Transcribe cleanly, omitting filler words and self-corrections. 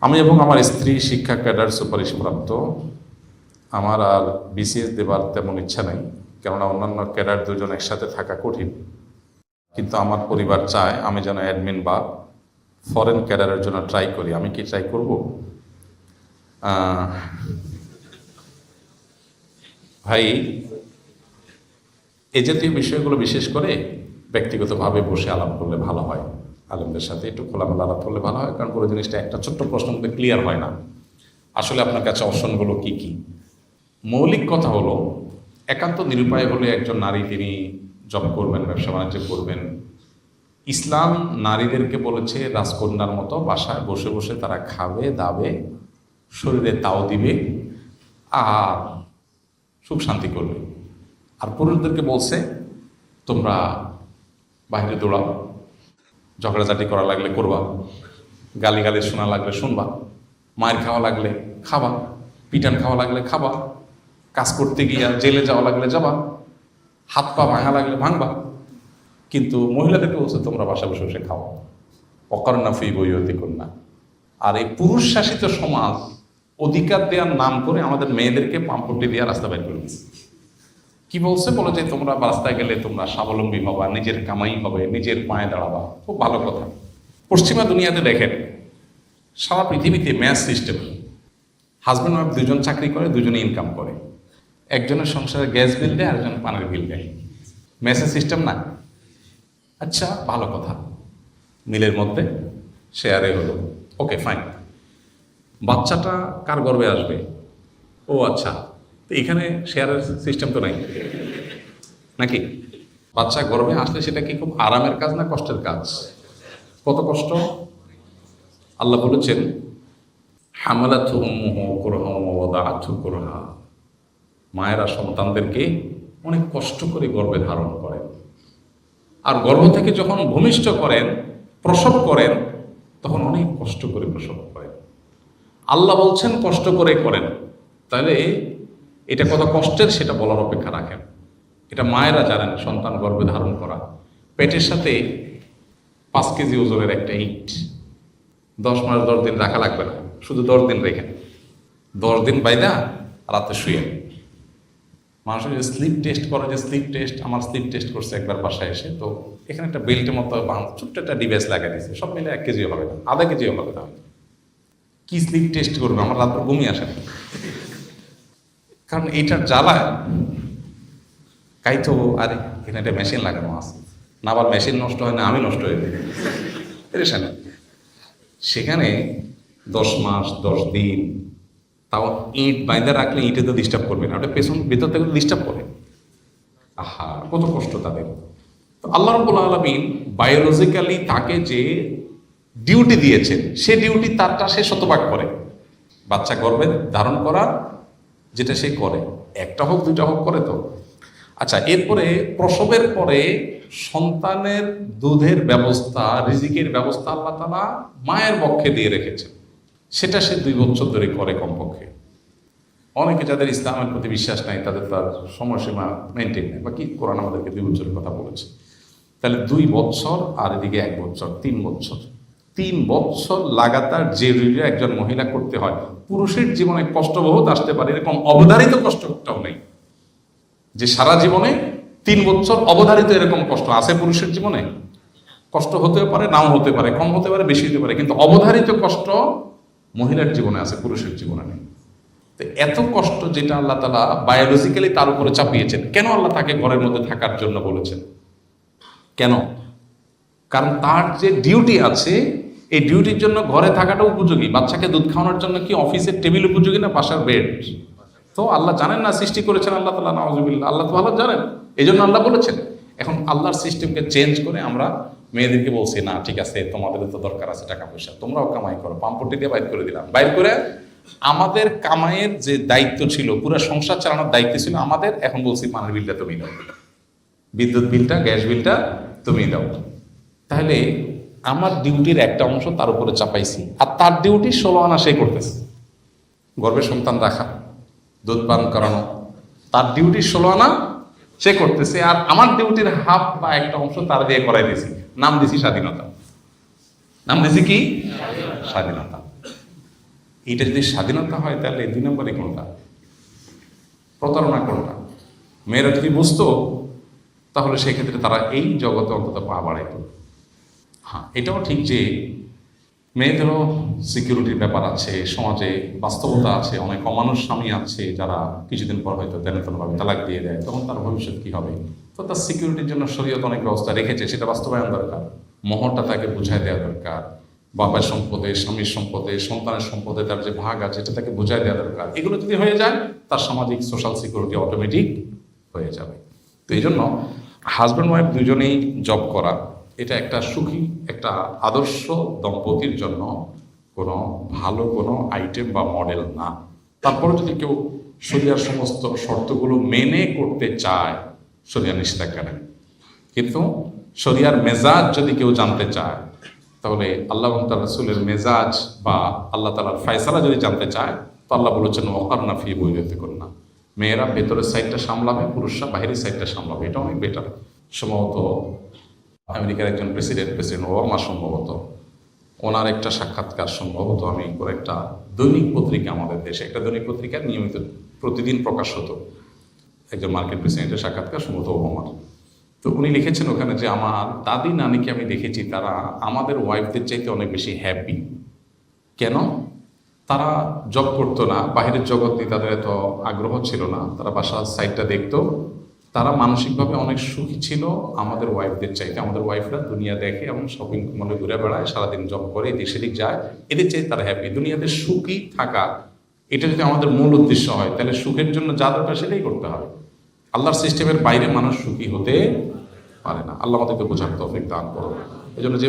আমি এবং আমার স্ত্রী শিক্ষা ক্যাডার সুপারিশপ্রাপ্ত। আমার আর বিসিএস দেবার তেমন ইচ্ছা নেই, কেননা অন্যান্য ক্যাডার দুজন একসাথে থাকা কঠিন। কিন্তু আমার পরিবার চায় আমি যেন অ্যাডমিন বা ফরেন ক্যাডারের জন্য ট্রাই করি। আমি কি ট্রাই করব? ভাই, এই জাতীয় বিষয়গুলো বিশেষ করে ব্যক্তিগতভাবে বসে আলাপ করলে ভালো হয়, আলেমদের সাথে একটু খোলামেলা আলাপ করলে ভালো হয়। কারণ পুরো জিনিসটা একটা ছোট্ট প্রশ্নের মধ্যে ক্লিয়ার হয় না আসলে আপনার কাছে অপশনগুলো কি কি। মৌলিক কথা হলো, একান্ত নিরুপায় হলে একজন নারী তিনি জব করবেন, ব্যবসা বাণিজ্য করবেন। ইসলাম নারীদেরকে বলেছে রাজকন্যার মতো বাসায় বসে বসে তারা খাবে দাবে, শরীরে তাও দিবে আর সুখ শান্তি করবে। আর পুরুষদেরকে বলছে তোমরা বাইরে দৌড়াও, ঝগড়াঝাটি করা লাগলে করবা, গালি শোনা লাগলে শুনবা, মায়ের খাওয়া লাগলে খাবা, পিটান খাওয়া লাগলে খাবা, কাজ করতে গিয়ে জেলে যাওয়া লাগলে যাবা, হাত পা ভাঙা লাগলে ভাঙবা। কিন্তু মহিলাদেরকে বলছে তোমরা বাসা বসে বসে খাও, অকর্ণা ফি বইয়তি কন্যা। আর এই পুরুষ শাসিত সমাজ অধিকার দেওয়ার নাম করে আমাদের মেয়েদেরকে পাম্পটি দিয়ে রাস্তা বের করে দিচ্ছে। কি বলছে? বলে যে তোমরা রাস্তায় গেলে তোমরা স্বাবলম্বী হবা, নিজের কামাই হবে, নিজের পায়ে দাঁড়াবা। খুব ভালো কথা। পশ্চিমা দুনিয়াতে দেখেন, সারা পৃথিবীতে ম্যাচ সিস্টেম। হাজব্যান্ড ওয়াইফ দুজন চাকরি করে, দুজনে ইনকাম করে, একজনের সংসারে গ্যাস বিল দেয়, আরেকজন পানির বিল দেয়। ম্যাচের সিস্টেম না? আচ্ছা, ভালো কথা, মিলের মধ্যে শেয়ারে হলো, ওকে ফাইন। বাচ্চাটা কার গর্বে আসবে? ও আচ্ছা, তো এখানে শেয়ারের সিস্টেম তো নাই নাকি? বাচ্চা গর্বে আসলে সেটা কি খুব আরামের কাজ না কষ্টের কাজ? কত কষ্ট! আল্লাহ বলেছেন হামালাতহু উম্মুহু কুরহা ওয়া ওয়াদাআতহু কুরহা। মায়েরা সন্তানদেরকে অনেক কষ্ট করে গর্ভে ধারণ করেন, আর গর্ভ থেকে যখন ভূমিষ্ঠ করেন, প্রসব করেন, তখন অনেক কষ্ট করে প্রসব করেন। আল্লাহ বলছেন কষ্ট করে করেন, তাহলে এটা কত কষ্টের সেটা বলার অপেক্ষা রাখেন। এটা মায়েরা জানেন, সন্তান গর্ভে ধারণ করা। পেটের সাথে 5 কেজি ওজনের একটা ইট 10 মাস 10 দিন রাখা লাগবে না, শুধু 10 দিন রেখেন, 10 দিন বাইদা রাতে শুয়ে। মানুষের যে স্লিপ টেস্ট করে, যে স্লিপ টেস্ট, আমার স্লিপ টেস্ট করছে একবার বাসায় এসে, তো এখানে একটা বেল্টের মতো ছোট্ট একটা ডিভাইস লাগাই দিয়েছে, সব মিলে 1 কেজিও হবে না, আধা কেজিও হবে না। কি স্লিপ টেস্ট করবে? আমার রাত ঘুমিয়ে আসে না, কারণ এইটার জ্বালায় কাইতো। আরে এখানে একটা মেশিন লাগানো আছে না, আবার মেশিন নষ্ট হয় না, আমি নষ্ট হয়ে যাই পেরেশানি। সেখানে 10 মাস 10 দিন, তাও ইট বাইন্দা রাখলে ইটে তো ডিস্টার্ব করবে না, ওটা পেছন ভিতর থেকে ডিস্টার্ব করে। আহা, কত কষ্ট তাদের। তো আল্লাহ রাব্বুল আলামিন বায়োলজিক্যালি তাকে যে ডিউটি দিয়েছেন, সে ডিউটি তারটা সে শতভাগ করে। বাচ্চা গর্ভে ধারণ করা যেটা সে করে, একটা হোক দুইটা হোক করে তো। আচ্ছা, এরপরে প্রসবের পরে সন্তানের দুধের ব্যবস্থা, রিজিকের ব্যবস্থা আল্লাহ তাআলা মায়ের পক্ষে দিয়ে রেখেছেন। সেটা সে 2 বছর ধরে করে কমপক্ষে। অনেকে যাদের ইসলামের প্রতি বিশ্বাস নাই, তাদের তার সময়সীমা মেনটেন নেই, বা কি কোরআন আমাদেরকে 2 বছরের কথা বলেছে। তাহলে 2 বছর আর এদিকে 1 বছর, 3 বছর। 3 বছর লাগাতার যে রিডিও একজন মহিলা করতে হয়, পুরুষের জীবনে কষ্ট বহুত আসতে পারে, এরকম অবধারিত কষ্টটাও নেই যে সারা জীবনে 3 বছর অবধারিত এরকম কষ্ট আছে পুরুষের জীবনে। কষ্ট হতে পারে, নাও হতে পারে, কম হতে পারে, বেশি হতে পারে, কিন্তু অবধারিত কষ্ট মহিলার জীবনে আছে, পুরুষের জীবনে নেই। তো এত কষ্ট যেটা আল্লাহ তাআলা বায়োলজিক্যালি তার উপরে চাপিয়েছেন, কেন আল্লাহ তাকে ঘরের মধ্যে থাকার জন্য বলেছেন? কেন? কারণ তার যে ডিউটি আছে, এই ডিউটির জন্য ঘরে থাকাটা উপযোগী। বাচ্চাকে দুধ খাওয়ানোর জন্য কি অফিসের টেবিল উপযোগী না বাসার বেড? তো আল্লাহ জানেন না সৃষ্টি করেছেন আল্লাহ তাআলা, নাউযুবিল্লাহ, আল্লাহ তো ভালো জানেন, এই জন্য আল্লাহ বলেছেন। এখন আল্লাহর সিস্টেমকে চেঞ্জ করে আমরা মেয়েদেরকে বলছি না ঠিক আছে, তোমাদের তো দরকার আছে টাকা পয়সা, তোমরাও কামাই করো, পাম্পটি দিয়ে বাইর করে দিলাম। বাইর করে আমাদের কামাইয়ের যে দায়িত্ব ছিল, পুরো সংসার চালানোর দায়িত্ব ছিল আমাদের, এখন বলছি পানির বিলটা তুমি দাও, বিদ্যুৎ বিলটা, গ্যাস বিলটা তুমি দাও। তাহলে আমার ডিউটির একটা অংশ তার উপরে চাপাইছি, আর তার ডিউটি 16 আনা সে করতেছে। গর্ভে সন্তান রাখা, দুধ পান করানো, তার ডিউটি 16 আনা সে করতেছে, আর আমার ডিউটির হাফ বা একটা অংশ তার দিয়ে করাই দিয়েছি। নাম দিছি স্বাধীনতা। নাম দিছি কি? স্বাধীনতা। এইটা যদি স্বাধীনতা হয় তাহলে 2 নম্বরে কোনটা? প্রতারণা কোনটা? মেয়েরা যদি বুঝতো তাহলে সেক্ষেত্রে তারা এই জগতে অন্তত পা বাড়াইত। হ্যাঁ, এটাও ঠিক যে মেয়েদেরও সিকিউরিটির ব্যাপার আছে, সমাজে বাস্তবতা আছে, অনেক অমানুষ স্বামী আছে যারা কিছুদিন পর হয়তো দেনতনভাবে তালাক দিয়ে দেয়, তখন তার ভবিষ্যৎ কী হবে? তো তার সিকিউরিটির জন্য শরীয়ত অনেক ব্যবস্থা রেখেছে, সেটা বাস্তবায়ন দরকার। মোহরটা তাকে বুঝাই দেওয়া দরকার, বাবার সম্পদে, স্বামীর সম্পদে, সন্তানের সম্পদে তার যে ভাগ আছে এটা তাকে বুঝাই দেওয়া দরকার। এগুলো যদি হয়ে যায় তার সামাজিক সোশ্যাল সিকিউরিটি অটোমেটিক হয়ে যাবে। তো এই জন্য হাজব্যান্ড ওয়াইফ দুজনেই জব করা এটা একটা সুখী, একটা আদর্শ দম্পতির জন্য কোনো ভালো কোনো আইটেম বা মডেল না। তারপরে যদি কেউ শরিয়ার সমস্ত শর্তগুলো মেনে করতে চায়, শরিয়া নিষেধাজ্ঞা নেই। কিন্তু শরিয়ার মেজাজ যদি কেউ জানতে চায়, তাহলে আল্লাহ এবং তার রাসূলের মেজাজ বা আল্লাহ তাআলার ফয়সালা যদি জানতে চায়, তো আল্লাহ বলেছেন ওয়াকারনা ফি বুয়ুতিকুন্না, মেয়েরা ভেতরের সাইডটা সামলাবে, পুরুষরা বাইরের সাইডটা সামলাবে। এটা অনেক বেটার। সম্ভবত আমেরিকার একজন প্রেসিডেন্ট ওবামা সম্ভবত ওনার একটা সাক্ষাৎকার, সম্ভবত আমি করে একটা দৈনিক পত্রিকা, আমাদের দেশে একটা দৈনিক পত্রিকা নিয়মিত প্রতিদিন প্রকাশ হতো, একজন মার্কিন প্রেসিডেন্টের সাক্ষাৎকার, সম্ভবত ওবামার। তো উনি লিখেছেন ওখানে যে আমার দাদি নানিকে আমি দেখেছি তারা আমাদের ওয়াইফদের চাইতে অনেক বেশি হ্যাপি। কেন? তারা জব করতো না, বাহিরের জগৎ নিয়ে তাদের এত আগ্রহ ছিল না, তারা বাসার সাইডটা দেখতো, তারা মানসিকভাবে অনেক সুখী ছিল আমাদের ওয়াইফদের চাইতে। আমাদের ওয়াইফরা দুনিয়া দেখে এবং শপিং মলে ঘুরে বেড়ায়, সারাদিন জব করে, এদিক সেদিক যায়, এদের চাইতে তারা হ্যাপি। দুনিয়াতে সুখী থাকা এটা যদি আমাদের মূল উদ্দেশ্য হয়, তাহলে সুখের জন্য যা দরকার সেটাই করতে হবে। আল্লাহর সিস্টেমের বাইরে মানুষ সুখী হতে পারে না। আল্লাহ আমাদেরকে বোঝার তৌফিক দান করুন। এই জন্য যে